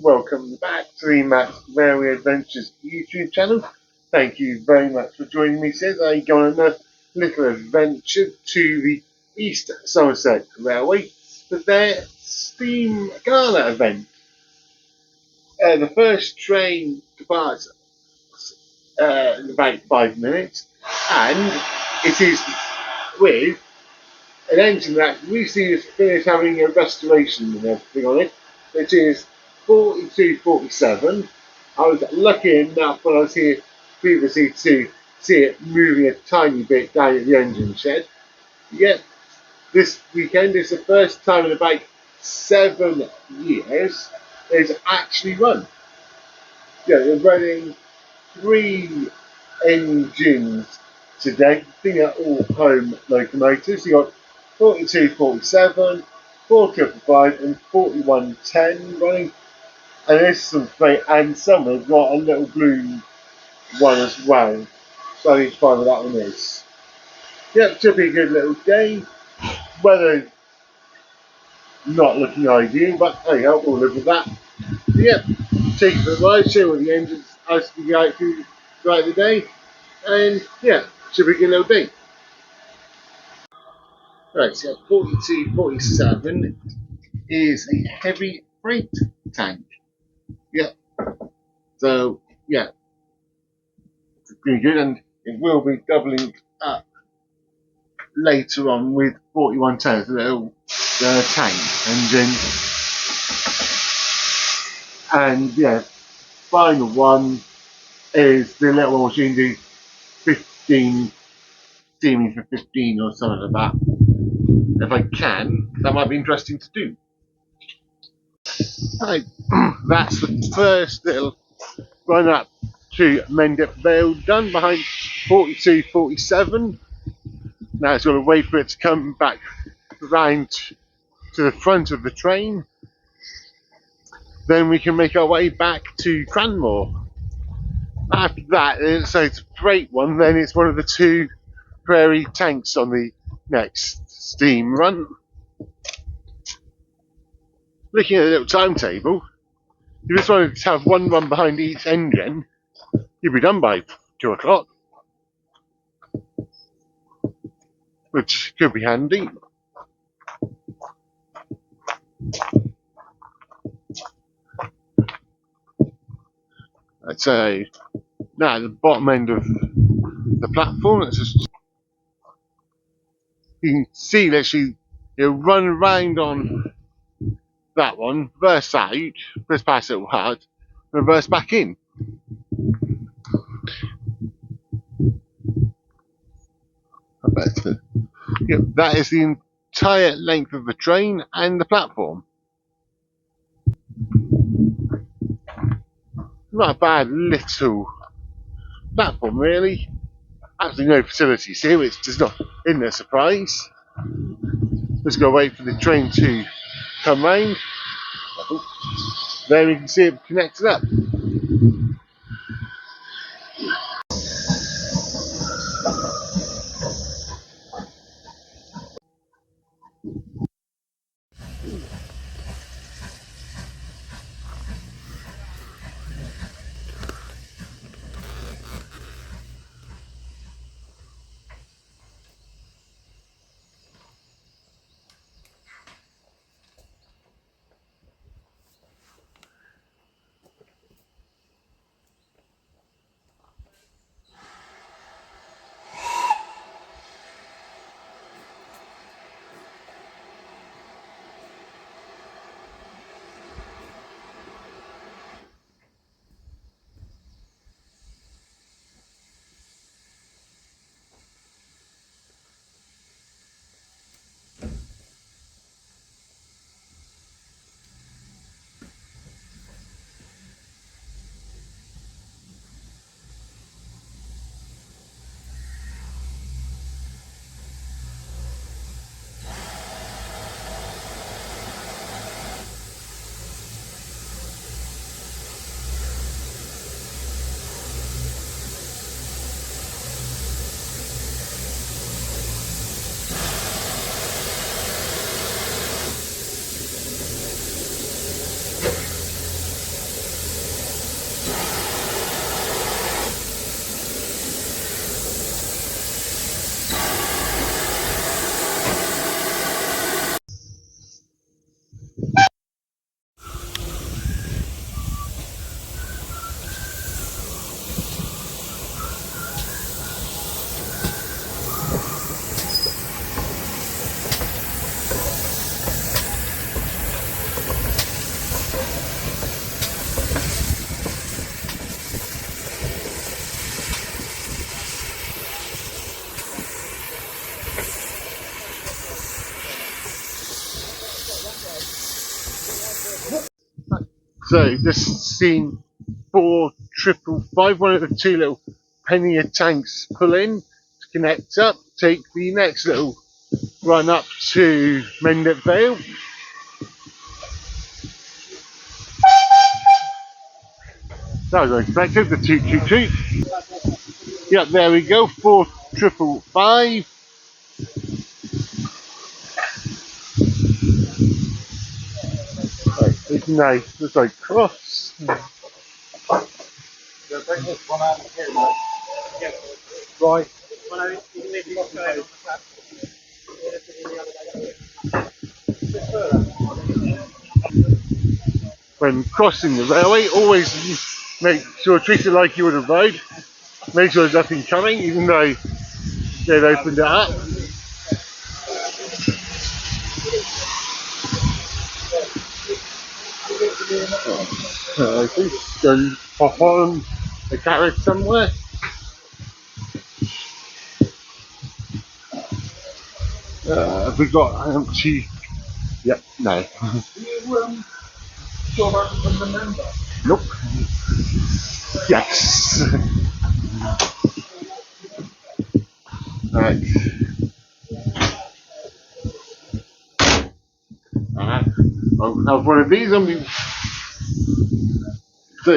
welcome back to the Mendip Railway Adventures YouTube channel. Thank you very much for joining me today. I go on another little adventure to the East Somerset Railway for their Steam Gala event. The first train departs in about 5 minutes, and it is with an engine that recently just finished having a restoration and everything on it, which is 4247. I was lucky enough when I was here previously to see it moving a tiny bit down at the engine shed. Yet this weekend is the first time in about 7 years it's actually run. Yeah, they're running 3 engines today. Being at all home locomotives. You got 4247, 4555 and 4110 running. And there's some great, and some have got a little blue one as well. So I need to find what that one is. Yep, should be a good little day. Weather not looking ideal, but hey, we'll live with that. Yep, take it for the ride, show what the engines as we go out throughout the day. And yeah, should be a good little day. Right, so 4247 is a heavy freight tank. Yeah. So yeah, it's pretty good, and it will be doubling up later on with 4110, the little tank engine. And yeah, final one is the little machine, the 15 steaming for 15 or something like that. If I can, that might be interesting to do. Right, that's the first little run up to Mendip Vale done behind 4247. Now it's got to wait for it to come back round to the front of the train. Then we can make our way back to Cranmore. After that, so it's a freight one, then it's one of the 2 prairie tanks on the next steam run. Looking at the little timetable, if you just wanted to have one run behind each engine, you'd be done by 2 o'clock, which could be handy. I'd say now at the bottom end of the platform, it's just, you can see literally it'll run around on that one, reverse out, press past it hard, reverse back in. I bet. Yeah, that is the entire length of the train and the platform. Not a bad little platform, really. Absolutely no facilities here, which does not isn't a surprise. Just got to wait for the train to come round. There we can see it connected up. So just seen 4555, one of the two little pannier tanks pull in to connect up, take the next little run up to Mendip Vale. That was unexpected, the toot toot toot. Yep, there we go, 4555. Right, it's nice, looks like cross. Right. When crossing the railway, always make sure treat it like you would have rode. Make sure there's nothing coming, even though they've opened it up. I think go pop on the carriage somewhere. Have we got an empty? Yep, no. Sure about the member? Nope. Yes. Right. I'll have one of these on me. So,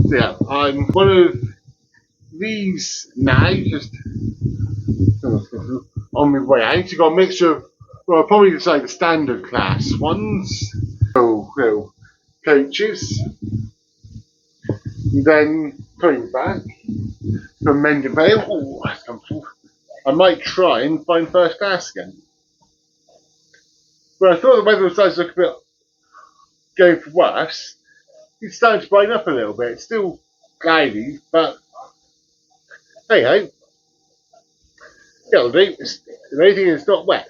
yeah, I'm one of these now, just on my way. I actually got a mixture of, well, I'll probably just like the standard class ones. So, coaches. Then coming back from Mendip Vale. Oh, that's comfortable. I might try and find first class again. But I thought the weather was starting to look a bit going for worse. It's starting to brighten up a little bit. It's still cloudy, but hey ho, it'll do. If anything, it's not wet.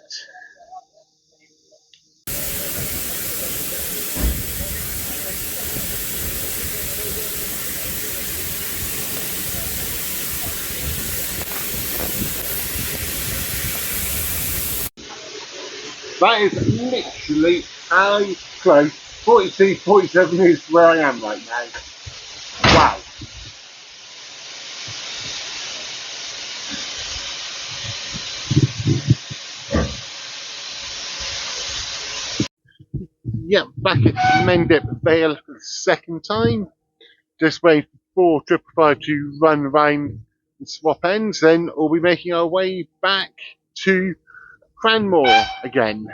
That is literally how close 42, 47 is where I am right now. Wow. Yep, back at Mendip Vale for the second time. Just waiting for 455 to run around and swap ends, then we'll be making our way back to Cranmore again.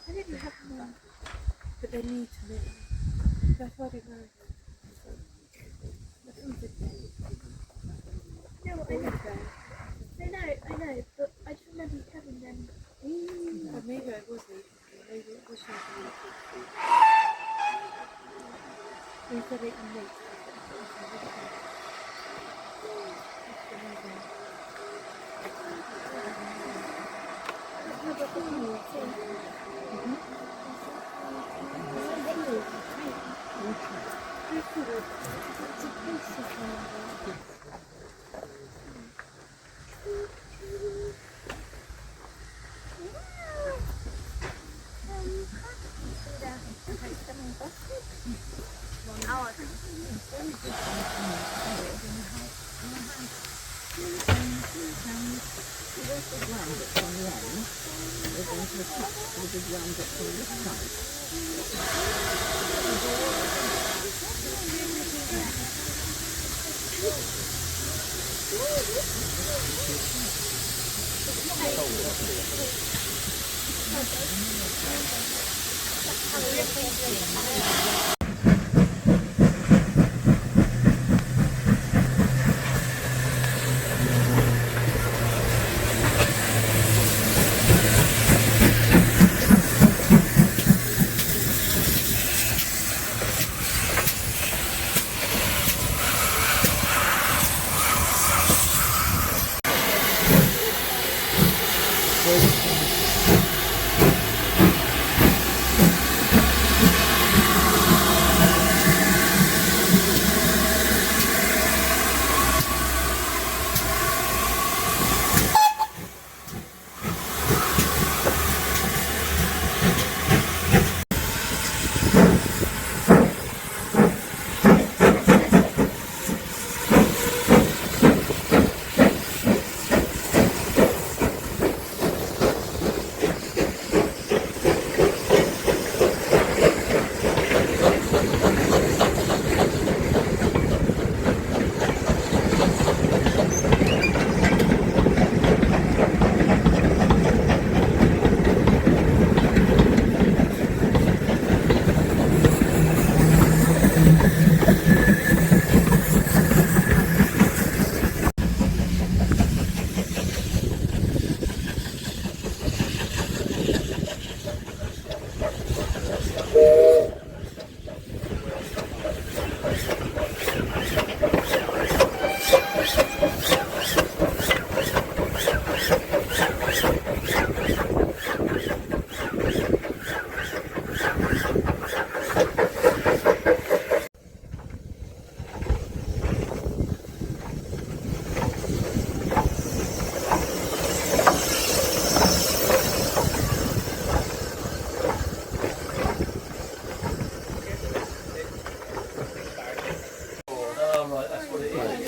I didn't have one, but they need to live. That's what it was. No, I know, but I just bloody cabin then. But maybe it was late. Maybe it was late. We said it in late.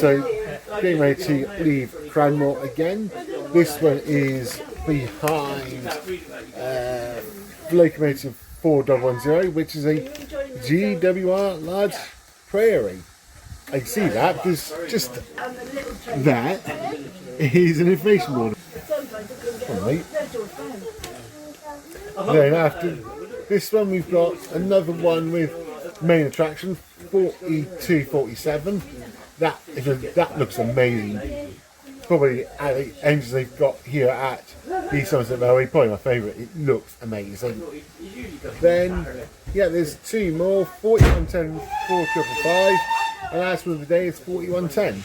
So, getting ready to leave Cranmore again. This one is behind locomotive 4110, which is a GWR large prairie. I can see that because just that is an information board. Right. Then after this one, we've got another one with main attraction 4247. That looks amazing. Probably at the engines they've got here at East Somerset Railway, probably my favourite. It looks amazing. Then, yeah, there's two more, 4110, 4555, and last one of the day is 4110.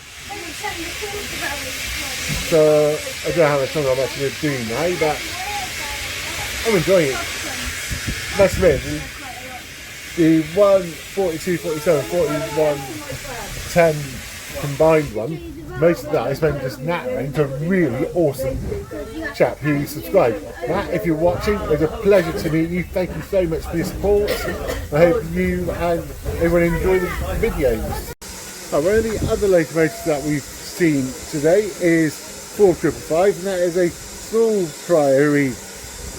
So, I don't know how much longer I'm actually going to do now, but I'm enjoying it. That's it. The 42, 47, 41, 10 combined one, most of that I spent just nattering to a really awesome chap who subscribed. Matt, if you're watching, it's a pleasure to meet you. Thank you so much for your support. I hope you and everyone enjoy the videos. One of the other locomotives that we've seen today is 4555, and that is a small priory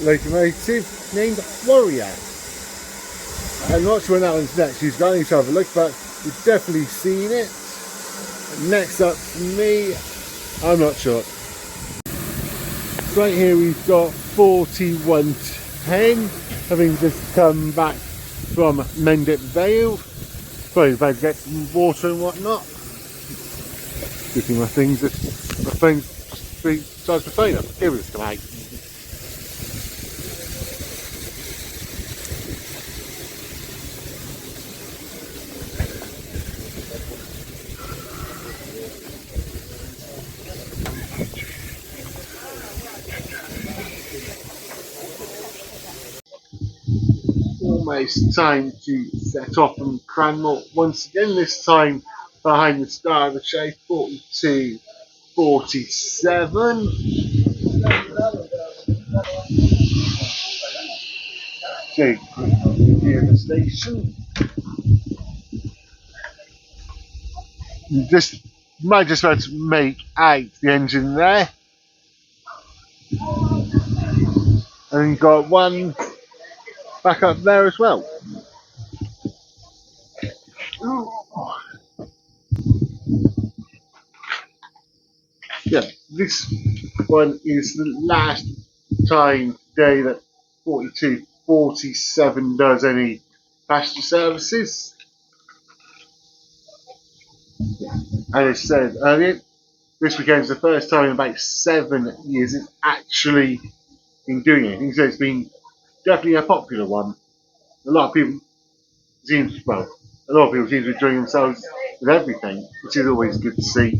locomotive named Warrior. I'm not sure when that one's next. She's going to have a look, but we've definitely seen it. Next up for me, I'm not sure. Right here we've got 4110, having just come back from Mendip Vale. Probably about to get some water and whatnot. Good thing my phone's charge the phone up. Here we just come out. Almost time to set off from Cranmore once again, this time behind the star of the show, 42:47. So, near the station. You might just about to make out the engine there. And you've got one back up there as well. Yeah, this one is the last time today that 42:47 does any passenger services. And as I said earlier, this weekend is the first time in about 7 years it's actually been doing anything. So it's been definitely a popular one. A lot of people seem to be enjoying themselves with everything, which is always good to see.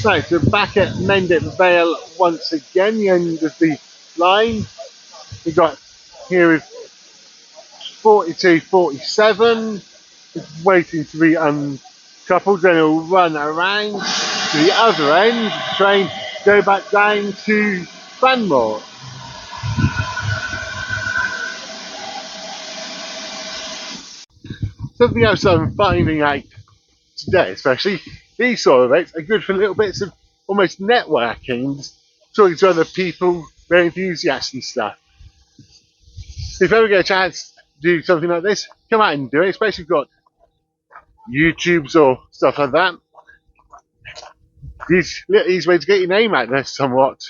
Right, so back at Mendip Vale once again, the end of the line. We got here is 42:47. It's waiting to be uncoupled, then it'll run around to the other end of the train, go back down to Cranmore. Something else I'm finding out today, especially, these sort of events are good for little bits of almost networking, just talking to other people, very enthusiasts and stuff. If you ever get a chance to do something like this, come out and do it, especially if you've got YouTubes or stuff like that. Little easy way to get your name out there somewhat.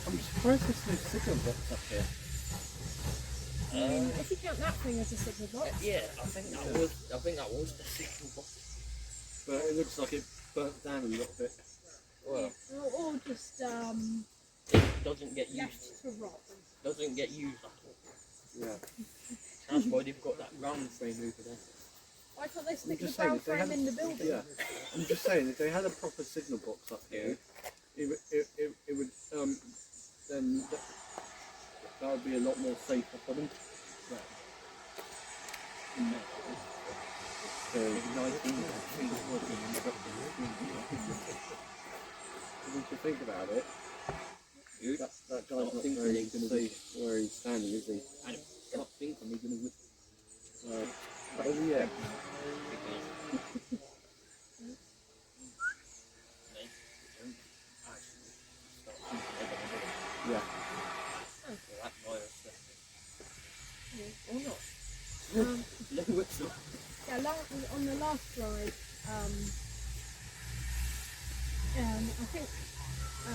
I'm surprised there's no signal box up here. If you count that thing as a signal box. Yeah, I think that was the signal box. But it looks like it burnt down a little bit. Well, Or just it doesn't get used. left to rot. Doesn't get used at all. Yeah. That's why they've got that round frame over there. Why can't they stick the just saying, ground if they frame had- in the building? Yeah. I'm just saying, if they had a proper signal box up here, it would then that would be a lot more safer for them. So, if you think about it, that guy's not very safe where he's standing, is he? I don't think I'm even going to. Oh yeah. Yeah. That virus. Or not. No, it's not. Yeah, on the last ride, I think they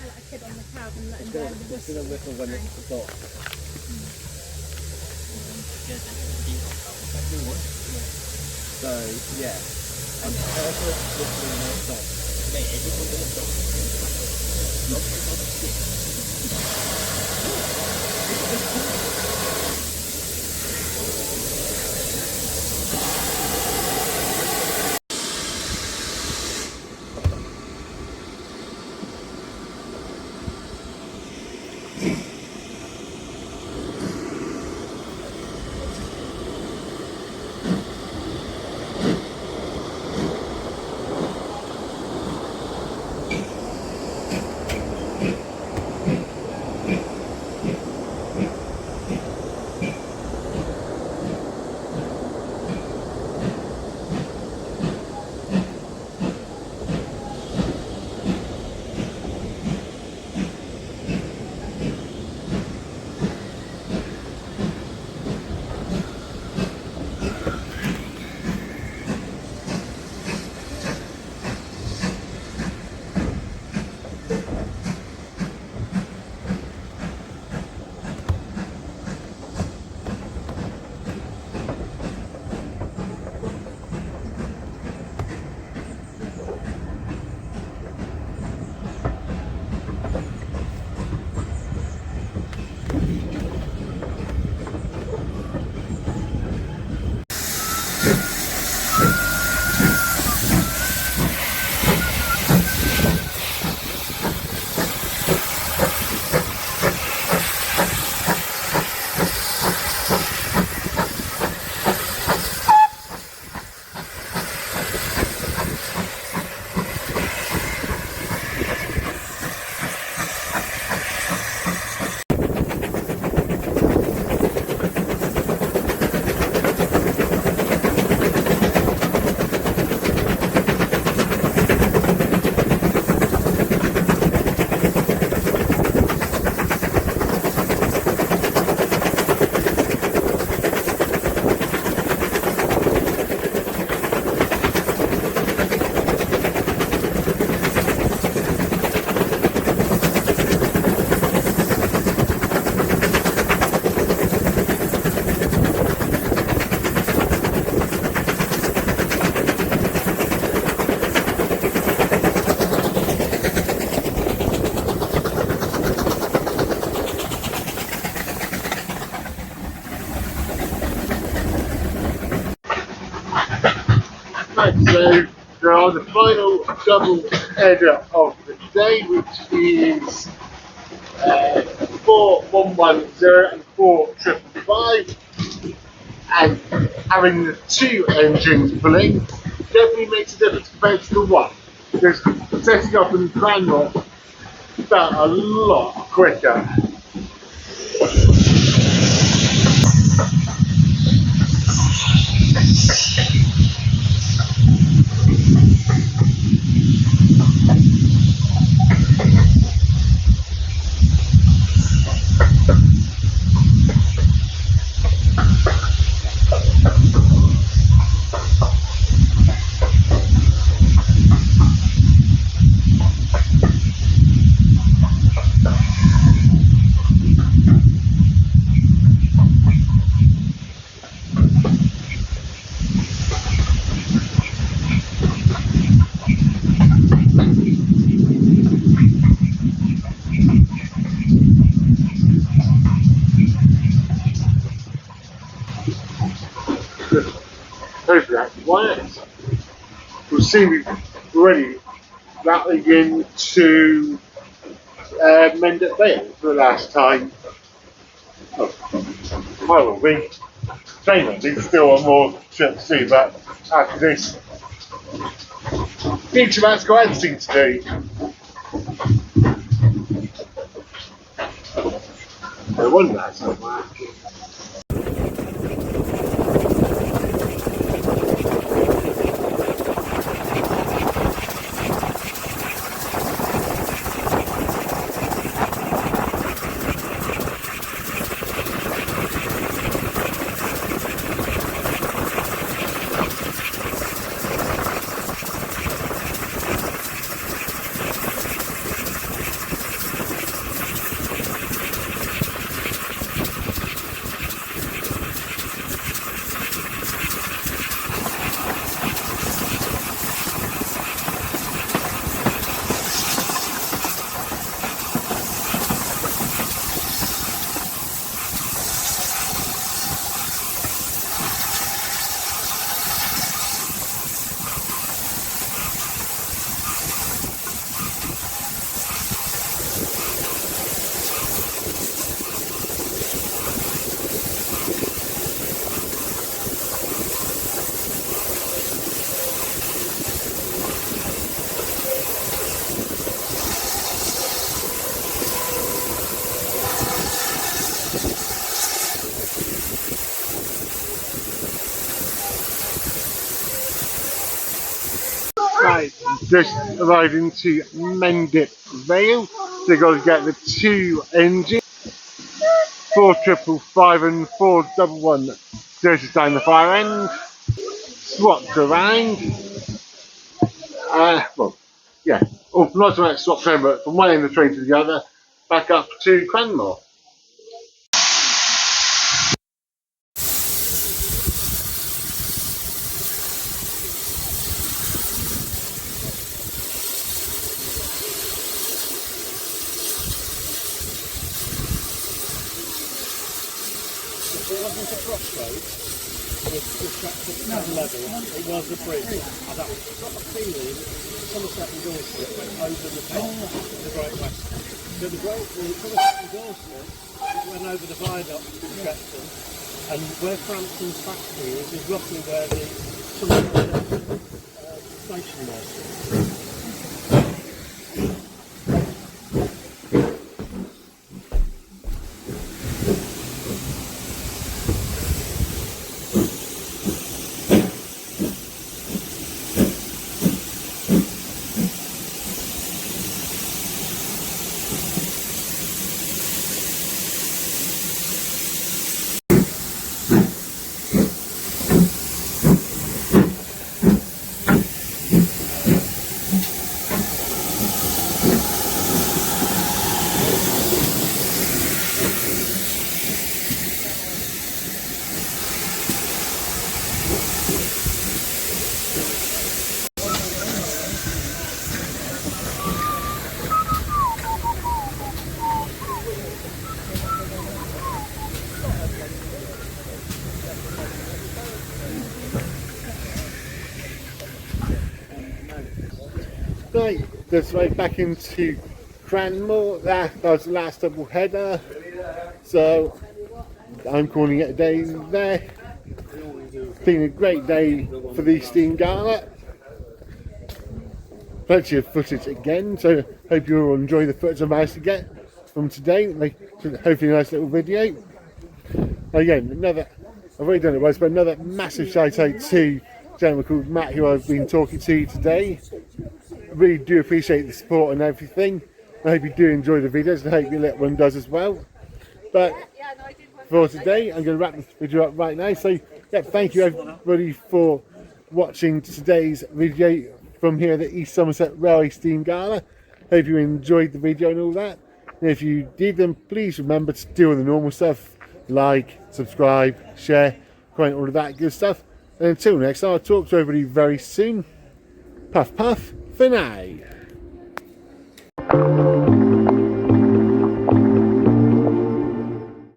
let a kid on the cab and let him blow the It's whistle. gonna whistle when it's stopped. So yeah. And also whistling when it stops. Mate, everyone's going to stop. Not because it's sick. Right, so So on the final double header of the day, which is 4110 and 4555, and having the two engines pulling definitely makes a difference compared to the one. Because setting up in Cranmore felt a lot quicker. Hopefully that works. We'll see me already rattling into Mendip Vale for the last time. Oh, I will be. Train there's still one more trip to do, but after this, each of us got editing to do. No wonder that's not working. Right, just arrived into Mendip Vale. So you've got to get the two engines, 4555 and 411 just down the far end, swapped around. Well, yeah, or not so much swapped around, but from one end of the train to the other, back up to Cranmore. It wasn't a crossroad, it was a bridge. I've got a feeling Somerset and Dorset went over the top of the Great Western. So the Somerset and Dorset went over the viaduct to Stretton, and where Frampton's factory is roughly where the Somerset station was. tonight. This way back into Cranmore. That was the last double header. So I'm calling it a day there. Been a great day for the Steam Gala. Plenty of footage again, so hope you all enjoy the footage I managed to get from today. Hopefully a nice little video. Again, I've already done it once, but another massive shout out to a gentleman called Matt who I've been talking to today. I really do appreciate the support and everything. I hope you do enjoy the videos and I hope your little one does as well. But for today, I'm going to wrap this video up right now. So yeah, thank you everybody for watching today's video from here at the East Somerset Railway Steam Gala. Hope you enjoyed the video and all that. And if you did, then please remember to do all the normal stuff. Like, subscribe, share, comment, all of that good stuff. And until next time, I'll talk to everybody very soon. Puff puff for now.